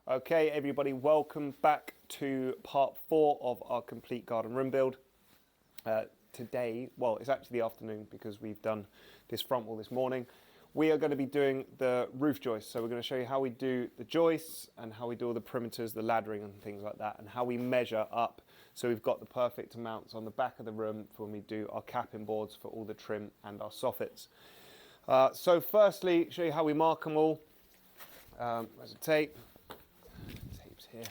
Okay, everybody, welcome back to part 4 of our complete garden room build. Today, well, it's actually the afternoon because we've done this front wall this morning. We are going to be doing the roof joists. So we're going to show you how we do the joists and how we do all the perimeters, the laddering and things like that, and how we measure up. So we've got the perfect amounts on the back of the room for when we do our capping boards for all the trim and our soffits. So firstly, show you how we mark them all. There's a tape. Tape's here.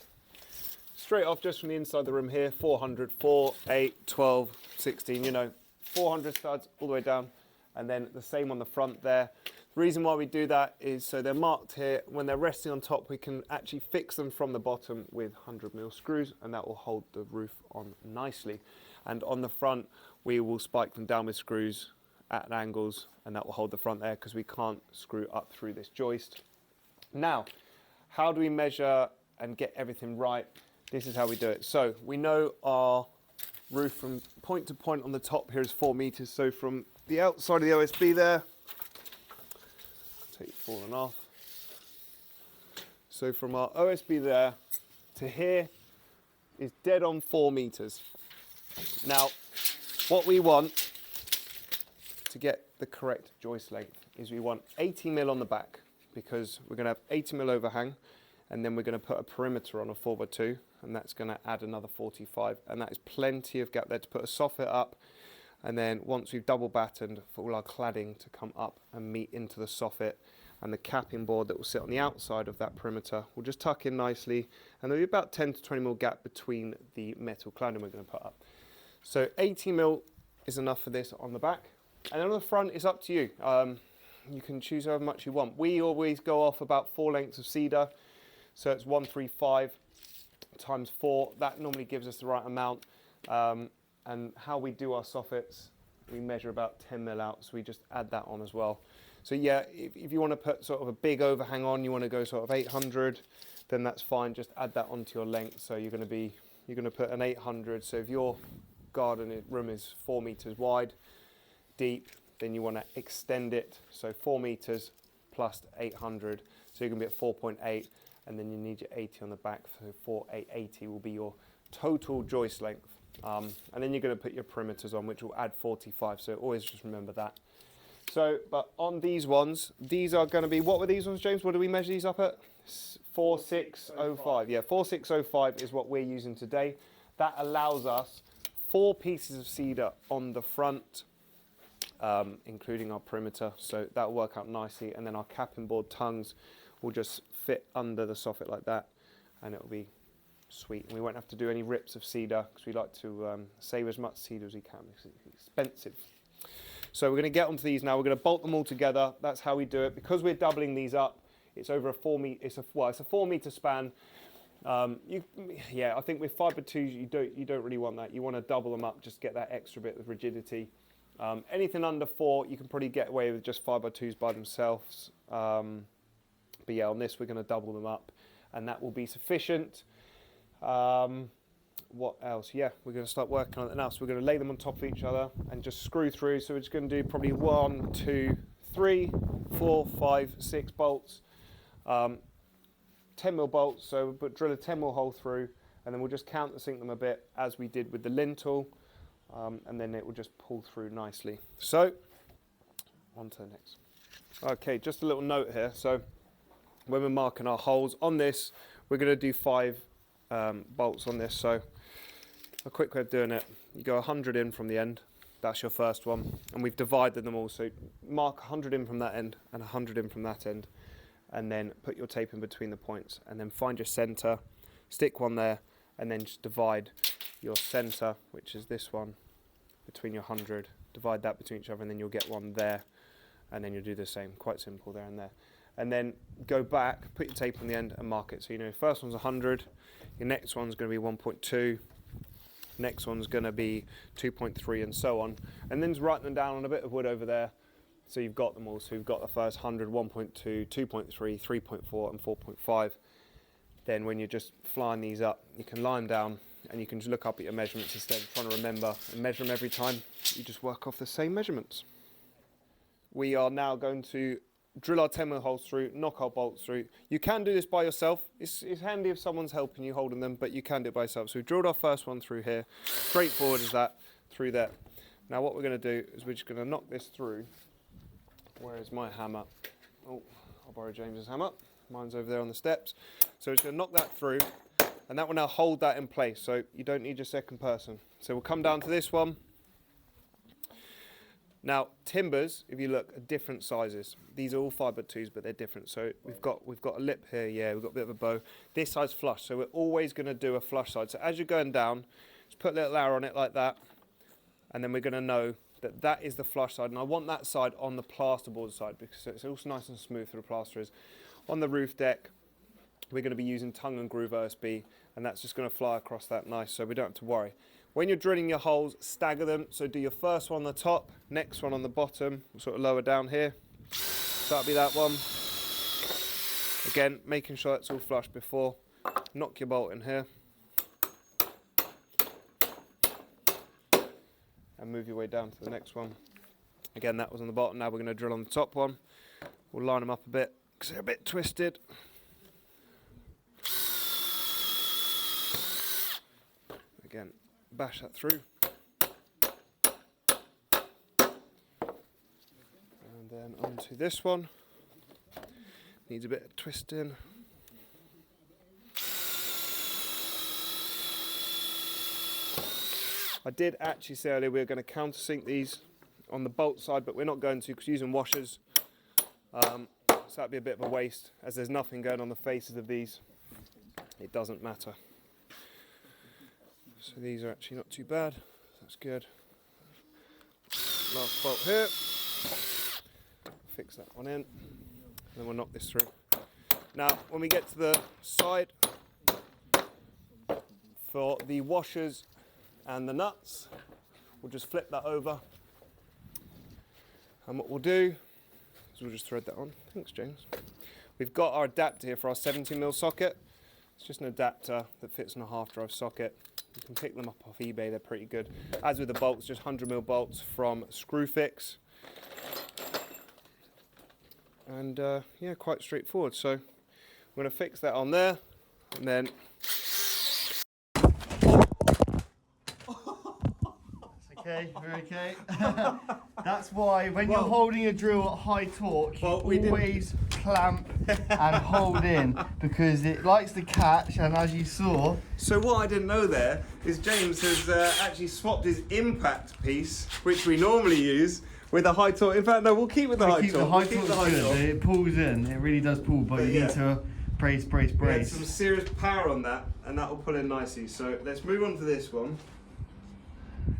Straight off just from the inside of the room here, 400, 4, 8, 12, 16, you know, 400 studs all the way down. And then the same on the front there. The reason why we do that is so they're marked here. When they're resting on top, we can actually fix them from the bottom with 100mm screws, and that will hold the roof on nicely. And on the front, we will spike them down with screws at angles, and that will hold the front there because we can't screw up through this joist. Now, how do we measure and get everything right? This is how we do it. So we know our roof from point to point on the top here is 4 meters. So from the outside of the OSB there, take it falling off. So from our OSB there to here is dead on 4 meters. Now, what we want to get the correct joist length is we want 80mm on the back, because we're going to have 80mm overhang, and then we're going to put a perimeter on a 4x2, and that's going to add another 45, and that is plenty of gap there to put a soffit up. And then once we've double battened for all our cladding to come up and meet into the soffit, and the capping board that will sit on the outside of that perimeter will just tuck in nicely, and there'll be about 10 to 20mm gap between the metal cladding we're going to put up. So 80mm is enough for this on the back, and then on the front it's up to you. You can choose however much you want. We always go off about 4 lengths of cedar, so it's 135 times 4. That normally gives us the right amount. And how we do our soffits, we measure about 10mm out, so we just add that on as well. So yeah, if you want to put sort of a big overhang on, you want to go sort of 800, then that's fine. Just add that onto your length. So you're going to put an 800. So if your garden room is 4 meters wide, deep, then you want to extend it. So 4 meters plus 800. So you're going to be at 4.8, and then you need your 80 on the back. So 4880 will be your total joist length. And then you're going to put your perimeters on, which will add 45. So always just remember that. So, but on these ones, these are going to be, what were these ones, James? What do we measure these up at? 4605. Yeah, 4605 is what we're using today. That allows us 4 pieces of cedar on the front, including our perimeter. So that will work out nicely. And then our capping board tongues will just fit under the soffit like that, and it'll be sweet. And we won't have to do any rips of cedar because we like to save as much cedar as we can because it's expensive. So we're going to get onto these now. We're going to bolt them all together. That's how we do it. Because we're doubling these up, it's over a 4 meter. It's a 4 meter span. Yeah, I think with 5x2s you don't really want that. You want to double them up, just get that extra bit of rigidity. Anything under 4, you can probably get away with just 5x2s by themselves. But yeah, on this we're going to double them up, and that will be sufficient. What else? Yeah, we're going to start working on it now. So we're going to lay them on top of each other and just screw through. So we're just going to do probably 1, 2, 3, 4, 5, 6 bolts, 10mm bolts. So we'll drill a 10mm hole through, and then we'll just countersink them a bit as we did with the lintel, and then it will just pull through nicely. So on to the next. Okay, just a little note here. So when we're marking our holes on this, we're going to do 5 bolts on this. So a quick way of doing it, you go 100 in from the end, that's your first one, and we've divided them all. So mark 100 in from that end and 100 in from that end, and then put your tape in between the points, and then find your center, stick one there, and then just divide your center, which is this one, between your 100, divide that between each other, and then you'll get one there, and then you'll do the same. Quite simple there and there. And then go back, put your tape on the end and mark it. So you know, first one's 100, your next one's going to be 1.2, next one's going to be 2.3, and so on. And then just write them down on a bit of wood over there, so you've got them all. So you've got the first 100, 1.2, 2.3, 3.4 and 4.5. Then when you're just flying these up, you can lie them down, and you can just look up at your measurements instead of trying to remember and measure them every time. You just work off the same measurements. We are now going to drill our 10mm holes through, knock our bolts through. You can do this by yourself. It's handy if someone's helping you holding them, but you can do it by yourself. So we've drilled our first one through here, straightforward as that, through there. Now what we're going to do is we're just going to knock this through. Where is my hammer? Oh, I'll borrow James's hammer. Mine's over there on the steps. So we're just going to knock that through, and that will now hold that in place, so you don't need your second person. So we'll come down to this one. Now, timbers, if you look, are different sizes. These are all 5x2s, but they're different. So we've got a lip here, yeah, we've got a bit of a bow. This side's flush, so we're always going to do a flush side. So as you're going down, just put a little arrow on it like that, and then we're going to know that that is the flush side. And I want that side on the plasterboard side, because it's also nice and smooth for the plasterers. On the roof deck, we're going to be using tongue and groove OSB, and that's just going to fly across that nice, so we don't have to worry. When you're drilling your holes, stagger them. So do your first one on the top, next one on the bottom, sort of lower down here. So that'll be that one. Again, making sure that's all flush before. Knock your bolt in here. And move your way down to the next one. Again, that was on the bottom. Now we're going to drill on the top one. We'll line them up a bit because they're a bit twisted. Again, bash that through. And then onto this one. Needs a bit of twisting. I did actually say earlier we were going to countersink these on the bolt side, but we're not going to because we're using washers. So that'd be a bit of a waste, as there's nothing going on the faces of these. It doesn't matter. So these are actually not too bad. That's good. Last bolt here. Fix that one in. And then we'll knock this through. Now, when we get to the side, for the washers and the nuts, we'll just flip that over. And what we'll do is we'll just thread that on. Thanks, James. We've got our adapter here for our 17mm socket. It's just an adapter that fits in a half drive socket. You can pick them up off eBay, they're pretty good. As with the bolts, just 100mm bolts from Screwfix. And yeah, quite straightforward. So I'm going to fix that on there, and then okay, we're okay. That's why when you're holding a drill at high torque, you always clamp and hold in, because it likes to catch, and as you saw. So what I didn't know there is James has actually swapped his impact piece, which we normally use, with a high torque. In fact, no, we'll keep with the high torque. It pulls in, it really does pull, but you need to brace. We had some serious power on that, and that will pull in nicely. So let's move on to this one.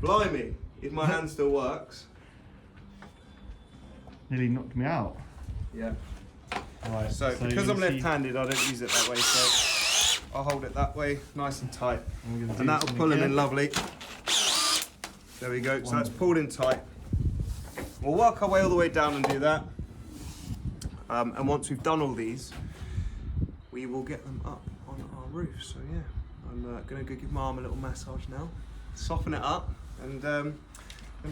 Blimey, if my hand still works. Nearly knocked me out. Yeah. Right, so because I'm left-handed, I don't use it that way, so I'll hold it that way, nice and tight. And that'll pull him in lovely. There we go, so that's pulled in tight. We'll work our way all the way down and do that. And once we've done all these, we will get them up on our roof. So yeah, I'm gonna go give my arm a little massage now, soften it up, and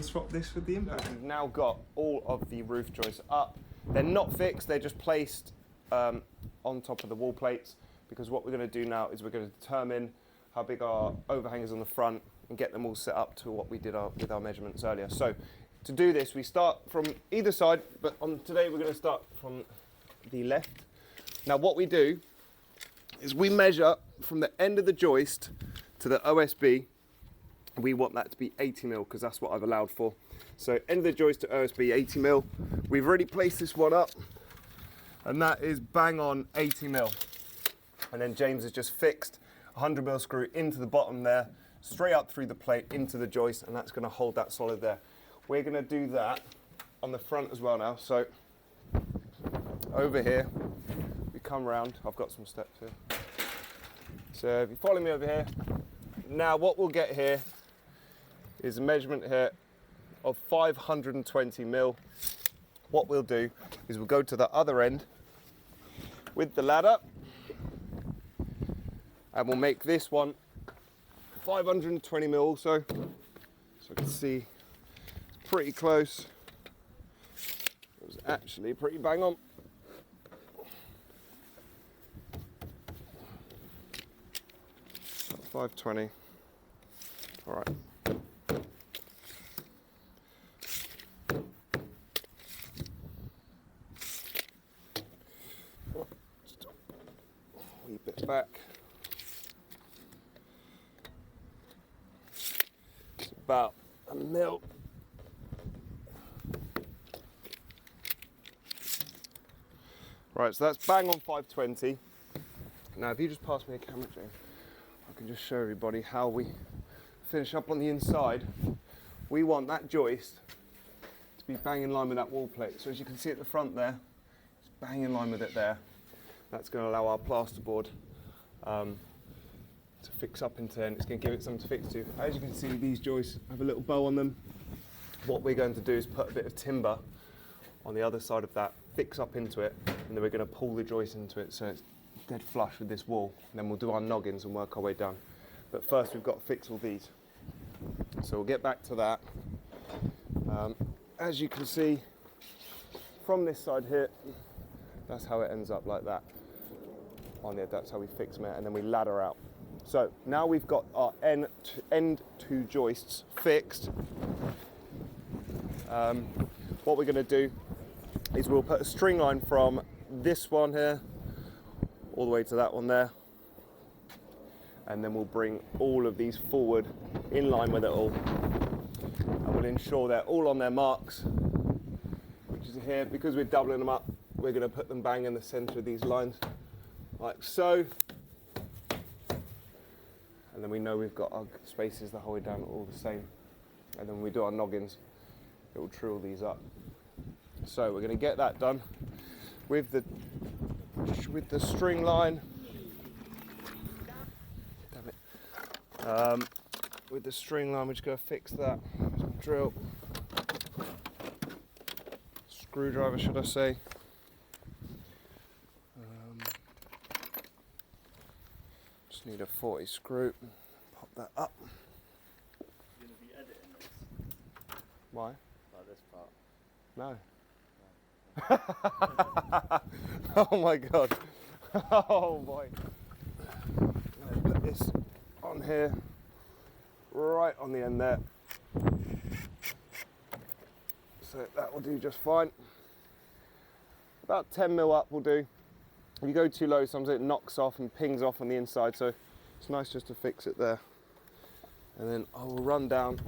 swap this with the impact. We've now got all of the roof joists up. They're not fixed, they're just placed on top of the wall plates, because what we're going to do now is we're going to determine how big our overhang is on the front and get them all set up to what we did with our measurements earlier. So to do this, we start from either side, but today we're going to start from the left. Now what we do is we measure from the end of the joist to the OSB. We want that to be 80mm, because that's what I've allowed for. So end of the joist to OSB 80mm. We've already placed this one up, and that is bang on 80mm. And then James has just fixed a 100mm screw into the bottom there, straight up through the plate into the joist, and that's going to hold that solid there. We're going to do that on the front as well now. So over here, we come round. I've got some steps here. So if you follow me over here, now what we'll get here is a measurement here of 520mm. What we'll do is we'll go to the other end with the ladder, and we'll make this one 520mm also. So you can see it's pretty close. It was actually pretty bang on. 520. All right. Just a wee bit back. It's about a mil. Right, so that's bang on 520. Now, if you just pass me a camera, James, I can just show everybody how we finish up on the inside. We want that joist to be bang in line with that wall plate. So as you can see at the front there, it's bang in line with it there. That's going to allow our plasterboard to fix up into there, and it's going to give it something to fix to. As you can see, these joists have a little bow on them. What we're going to do is put a bit of timber on the other side of that, fix up into it, and then we're going to pull the joist into it so it's dead flush with this wall. And then we'll do our noggins and work our way down. But first we've got to fix all these. So we'll get back to that. As you can see, from this side here, that's how it ends up, like that. On there, that's how we fix them, and then we ladder out. So now we've got our end two joists fixed. What we're going to do is we'll put a string line from this one here all the way to that one there, and then we'll bring all of these forward in line with it all, and we'll ensure they're all on their marks, which is here. Because we're doubling them up, we're going to put them bang in the center of these lines like so, and then we know we've got our spaces the whole way down all the same, and then when we do our noggins, it will true all these up. So we're going to get that done with the string line. Damn it. With the string line, we're just going to fix that. Drill, screwdriver, should I say? Just need a 40 screw. Pop that up. You're going to be editing this? Why? Like this part? No. Oh my god. Oh boy. Let's put this on here, right on the end there. So that will do just fine. About 10 mil up will do. If you go too low, sometimes it knocks off and pings off on the inside, so it's nice just to fix it there. And then I will run down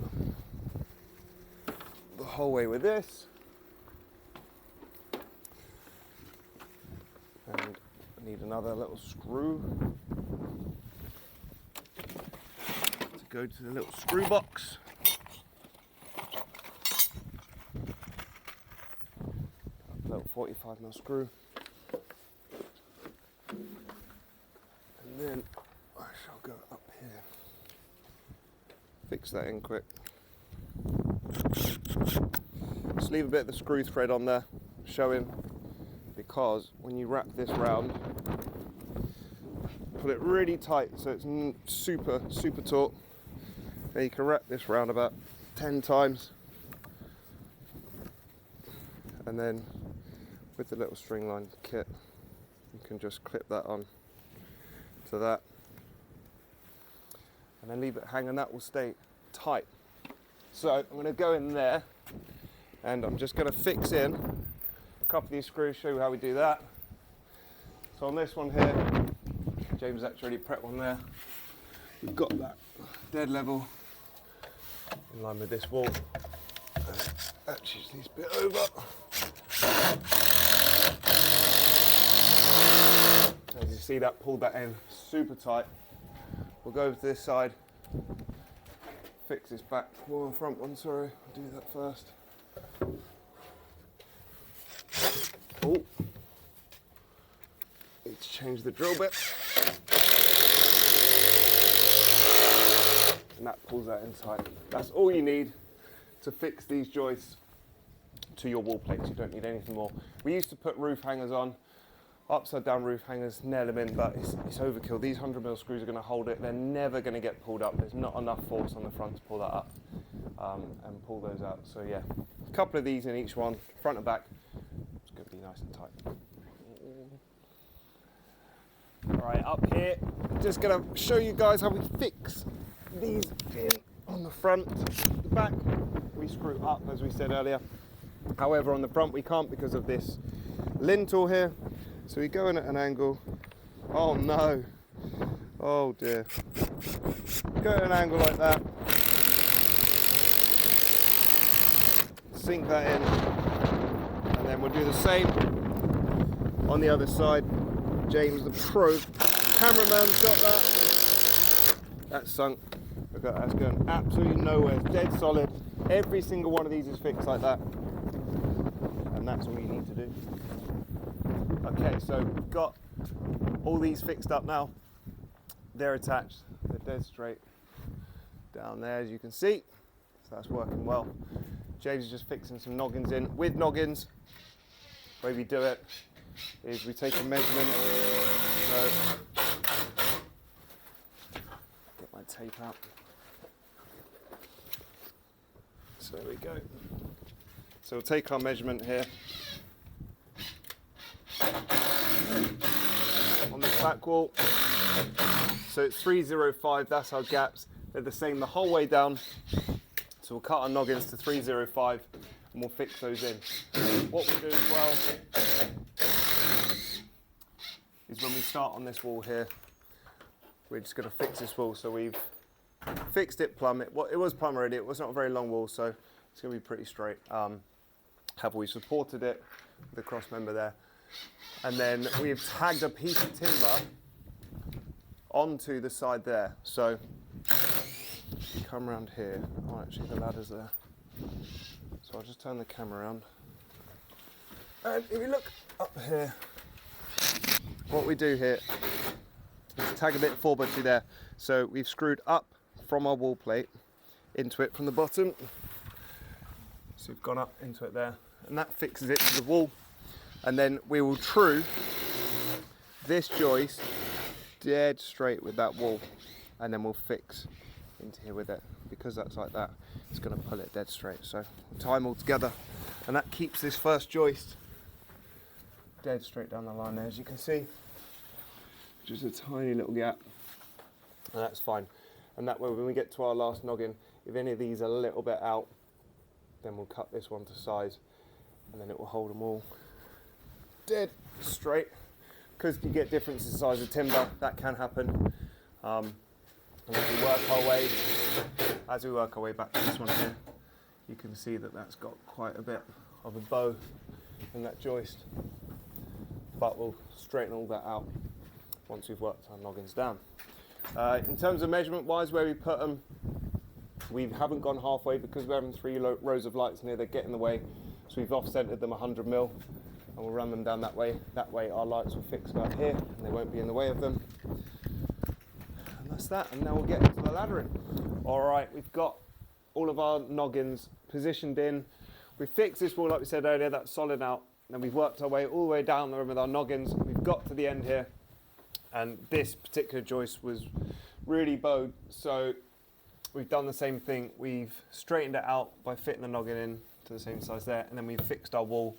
the whole way with this. And I need another little screw to go to the little screw box. A little 45mm screw. And then I shall go up here. Fix that in quick. Just leave a bit of the screw thread on there, showing. Because when you wrap this round, put it really tight so it's super taut. Then you can wrap this round about 10 times, and then with the little string line kit, you can just clip that on to that, and then leave it hang, and that will stay tight. So I'm going to go in there, and I'm just going to fix in couple of these screws, show you how we do that. So on this one here, James has actually prepped one there. We've got that dead level in line with this wall. Actually just needs a bit over. As you see, that pulled that in super tight. We'll go over to this side, fix this back wall and front one, sorry, I'll do that first. Oh, need to change the drill bit. And that pulls that in tight. That's all you need to fix these joists to your wall plates. You don't need anything more. We used to put roof hangers on, upside down roof hangers, nail them in, but it's overkill. These 100mm screws are going to hold it. They're never going to get pulled up. There's not enough force on the front to pull that up and pull those out. So yeah, a couple of these in each one, front and back. It's going to be nice and tight. All right, up here, just gonna show you guys how we fix these in on the front. The back, we screw up, as we said earlier. However, on the front, we can't because of this lintel here. So we go in at an angle. Oh no. Oh dear. Go at an angle like that. Sink that in. And then we'll do the same on the other side. James, the pro cameraman's got that. That's sunk. Look at that, that's going absolutely nowhere. It's dead solid. Every single one of these is fixed like that. And that's all you need to do. Okay, so we've got all these fixed up now. They're attached. They're dead straight down there, as you can see. So that's working well. James is just fixing some noggins in. With noggins, the way we do it is we take a measurement. So, get my tape out. So there we go. So we'll take our measurement here. On this back wall. So it's 305, that's our gaps. They're the same the whole way down. So we'll cut our noggins to 305 and we'll fix those in. What we'll do as well is when we start on this wall here, we're just going to fix this wall. So we've fixed it plumb. It was plumb already. It was not a very long wall, so it's going to be pretty straight. Have we supported it with the cross member there? And then we've tagged a piece of timber onto the side there. So come around here. Oh, actually the ladder's there. So I'll just turn the camera around. And if you look up here, what we do here is tag a bit 4x2 there. So we've screwed up from our wall plate into it from the bottom. So we've gone up into it there, and that fixes it to the wall. And then we will true this joist dead straight with that wall, and then we'll fix into here with it. Because that's like that, it's going to pull it dead straight. So we'll tie them all together, and that keeps this first joist dead straight down the line there, as you can see. Just a tiny little gap, and that's fine. And that way, when we get to our last noggin, if any of these are a little bit out, then we'll cut this one to size, and then it will hold them all dead straight. Because you get differences in size of timber, that can happen. And as we work our way back to this one here, you can see that that's got quite a bit of a bow in that joist. But we'll straighten all that out once we've worked our noggins down. In terms of measurement wise, where we put them, we haven't gone halfway because we're having 3 rows of lights in here that get in the way. So we've off-centered them 100 mil, and we'll run them down that way. That way our lights will fix about here and they won't be in the way of them. And that's that, and now we'll get into the laddering. All right, we've got all of our noggins positioned in. We fixed this wall like we said earlier, that's solid out. Then we've worked our way all the way down the room with our noggins. We've got to the end here, and this particular joist was really bowed. So we've done the same thing. We've straightened it out by fitting the noggin in to the same size there, and then we've fixed our wall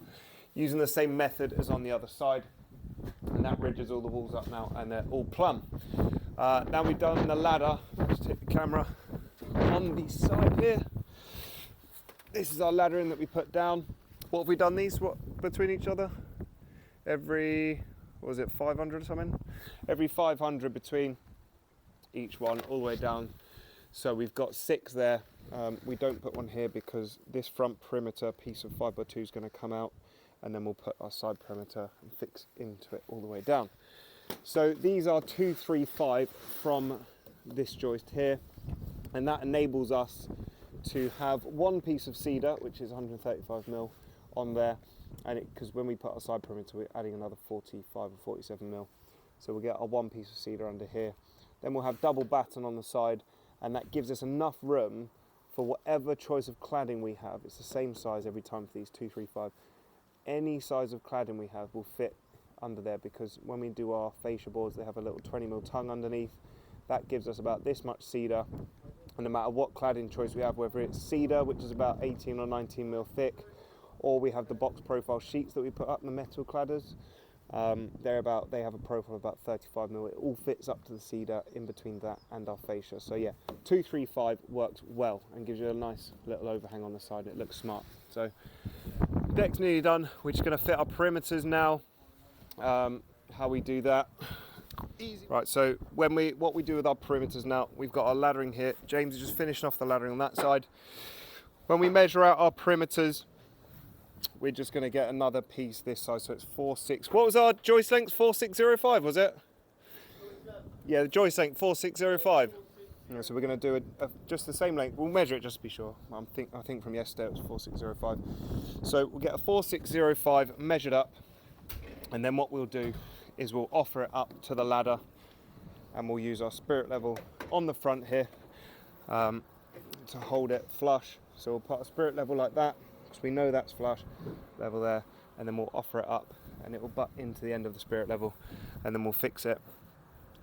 using the same method as on the other side, and that ridges all the walls up now, and they're all plumb. Now we've done the ladder. Just take the camera on the side here. This is our laddering that we put down. What have we done these between each other? Every, what was it, 500 or something? Every 500 between each one, all the way down. So we've got 6 there. We don't put one here because this front perimeter piece of 5x2 is going to come out, and then we'll put our side perimeter and fix into it all the way down. So these are 2, 3, 5 from this joist here, and that enables us to have one piece of cedar, which is 135 mil on there, and because when we put our side perimeter, we're adding another 45 or 47 mil. So we'll get our one piece of cedar under here. Then we'll have double batten on the side, and that gives us enough room for whatever choice of cladding we have. It's the same size every time for these 2, 3, 5. Any size of cladding we have will fit under there, because when we do our fascia boards, they have a little 20 mil tongue underneath. That gives us about this much cedar, and no matter what cladding choice we have, whether it's cedar, which is about 18 or 19 mil thick, or we have the box profile sheets that we put up, the metal cladders, They have a profile of about 35 mil. It all fits up to the cedar in between that and our fascia. So yeah, 235 works well and gives you a nice little overhang on the side. It looks smart. So deck's nearly done. We're just going to fit our perimeters now. How we do that? Easy. Right. So what we do with our perimeters now, we've got our laddering here. James is just finishing off the laddering on that side. When we measure out our perimeters, we're just going to get another piece this size, so it's 4.6. What was our joist length? 4.605, was it? Yeah, the joist length 4.605. Yeah, so we're going to do just the same length. We'll measure it just to be sure. I think from yesterday it was 4.605. So we'll get a 4.605 measured up, and then what we'll do is we'll offer it up to the ladder, and we'll use our spirit level on the front here to hold it flush. So we'll put a spirit level like that, because we know that's flush, level there, and then we'll offer it up and it will butt into the end of the spirit level, and then we'll fix it.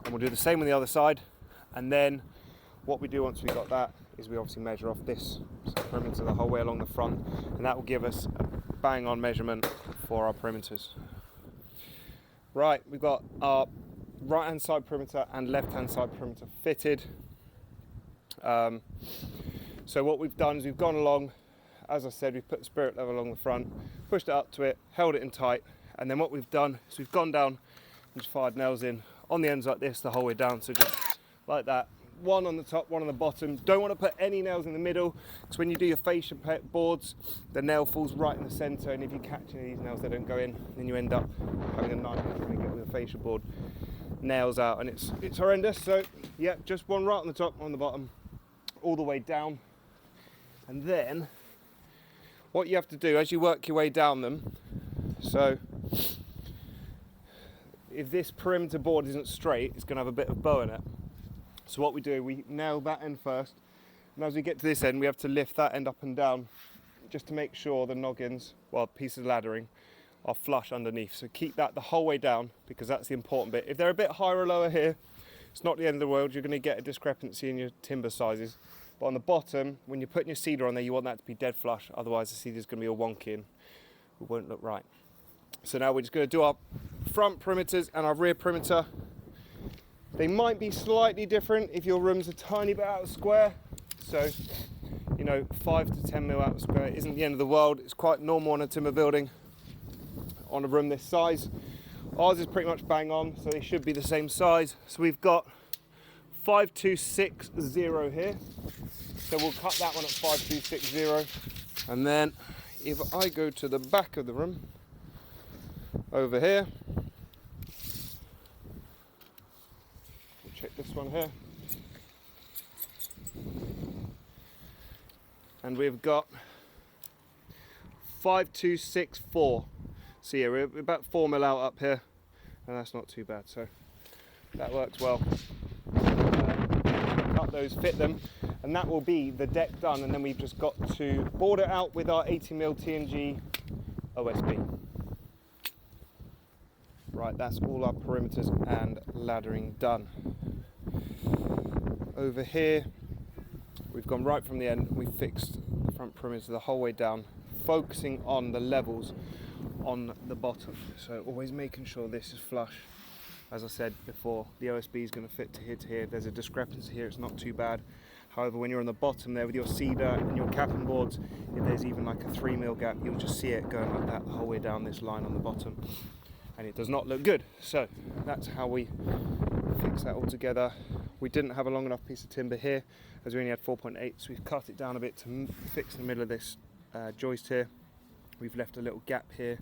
And we'll do the same on the other side, and then what we do once we've got that is we obviously measure off this perimeter the whole way along the front, and that will give us a bang on measurement for our perimeters. Right, we've got our right hand side perimeter and left hand side perimeter fitted. So what we've done is we've gone along, as I said, we've put the spirit level along the front, pushed it up to it, held it in tight, and then what we've done is we've gone down and just fired nails in on the ends like this the whole way down, so just like that. One on the top, one on the bottom. Don't want to put any nails in the middle, because when you do your fascia boards, the nail falls right in the centre, and if you catch any of these nails, they don't go in, then you end up having a nightmare trying to get with the fascia board nails out, and it's horrendous. So yeah, just one right on the top, one on the bottom, all the way down. And then what you have to do as you work your way down them, so if this perimeter board isn't straight, it's going to have a bit of bow in it. So what we do, we nail that end first, and as we get to this end, we have to lift that end up and down just to make sure the noggins, well, pieces of laddering, are flush underneath. So keep that the whole way down, because that's the important bit. If they're a bit higher or lower here, it's not the end of the world. You're going to get a discrepancy in your timber sizes. But on the bottom, when you're putting your cedar on there, you want that to be dead flush. Otherwise, the cedar is going to be all wonky and it won't look right. So now we're just going to do our front perimeters and our rear perimeter. They might be slightly different if your room's a tiny bit out of square. So, 5 to 10 mil out of square isn't the end of the world. It's quite normal on a timber building on a room this size. Ours is pretty much bang on, so they should be the same size. So we've got 5260 here. So we'll cut that one at 5260. And then if I go to the back of the room, over here, we'll check this one here. And we've got 5264. So yeah, we're about 4 mil out up here, and that's not too bad. So that works well. Cut those, fit them, and that will be the deck done. And then we've just got to board it out with our 80mm TNG OSB. Right, that's all our perimeters and laddering done. Over here, we've gone right from the end. We've fixed the front perimeter the whole way down, focusing on the levels on the bottom. So always making sure this is flush. As I said before, the OSB is going to fit to here. There's a discrepancy here, it's not too bad. However, when you're on the bottom there with your cedar and your capping boards, if there's even like a 3mm gap, you'll just see it going like that the whole way down this line on the bottom, and it does not look good. So that's how we fix that all together. We didn't have a long enough piece of timber here, as we only had 4.8, so we've cut it down a bit to fix the middle of this joist here. We've left a little gap here,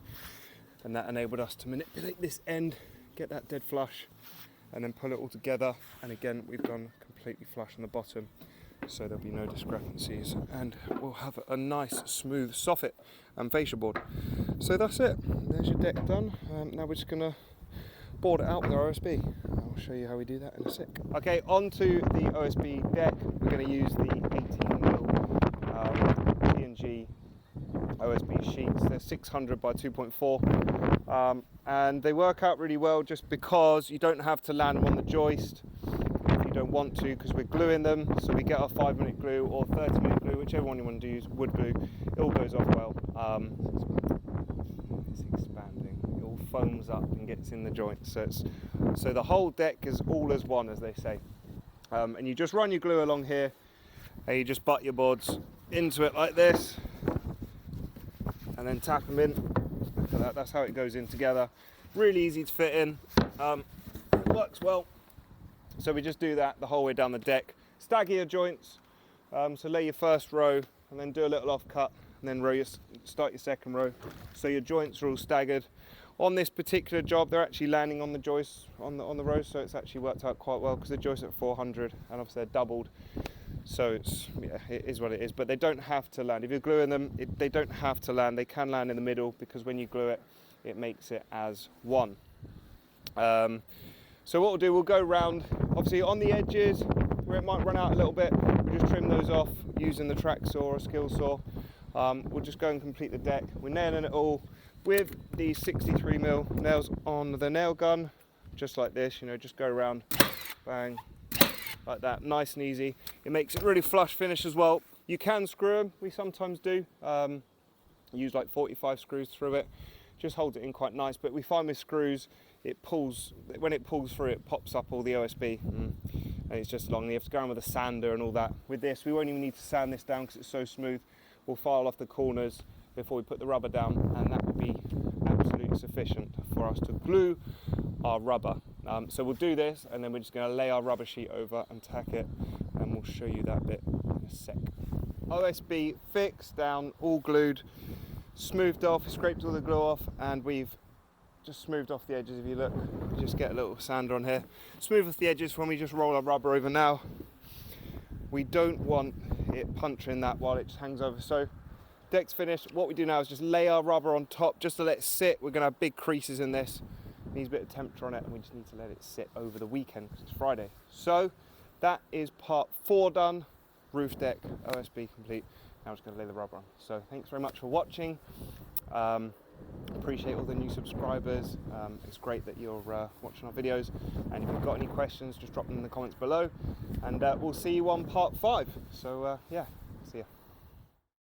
and that enabled us to manipulate this end, get that dead flush, and then pull it all together. And again, we've gone completely flush on the bottom, so there'll be no discrepancies, and we'll have a nice smooth soffit and fascia board. So that's it. There's your deck done. Now we're just going to board it out with our OSB. I'll show you how we do that in a sec. Okay, onto the OSB deck. We're going to use the 18mm TNG OSB sheets. They're 600 by 2.4, and they work out really well just because you don't have to land them on the joist if you don't want to, because we're gluing them. So we get our 5-minute glue or 30-minute glue, whichever one you want to use, wood glue. It all goes off well. It's expanding. It all foams up and gets in the joint. So the whole deck is all as one, as they say. And you just run your glue along here, and you just butt your boards into it like this, and then tap them in. Look at that, that's how it goes in together. Really easy to fit in. It works well. So we just do that the whole way down the deck. Stagger your joints. So lay your first row, and then do a little off cut, and then start your second row. So your joints are all staggered. On this particular job, they're actually landing on the joists on the row, so it's actually worked out quite well because the joists are at 400, and obviously they're doubled. So it is what it is. But they don't have to land. If you're gluing them, they don't have to land. They can land in the middle because when you glue it, it makes it as one. So what we'll do, we'll go round. Obviously on the edges where it might run out a little bit, we'll just trim those off using the track saw or skill saw. We'll just go and complete the deck. We're nailing it all with these 63mm nails on the nail gun, just like this, you know, just go around, bang, like that, nice and easy. It makes it really flush finish as well. You can screw them, we sometimes do. Use like 45 screws through it, just holds it in quite nice, but we find with screws, it pulls, when it pulls through it pops up all the OSB, and it's just long. You have to go around with a sander and all that. With this, we won't even need to sand this down because it's so smooth. We'll file off the corners before we put the rubber down, and that will be absolutely sufficient for us to glue our rubber. So we'll do this, and then we're just going to lay our rubber sheet over and tack it, and we'll show you that bit in a sec. OSB fixed down, all glued, smoothed off, scraped all the glue off, and we've just smoothed off the edges. If you look, you just get a little sander on here. Smooth off the edges when we just roll our rubber over now. We don't want it puncturing that while it just hangs over. So deck's finished. What we do now is just lay our rubber on top just to let it sit. We're going to have big creases in this. It needs a bit of temperature on it, and we just need to let it sit over the weekend because it's Friday. So that is part 4 done. Roof deck, OSB complete. Now I'm just going to lay the rubber on. So thanks very much for watching. Appreciate all the new subscribers. It's great that you're watching our videos, and if you've got any questions, just drop them in the comments below, and we'll see you on part 5. So yeah,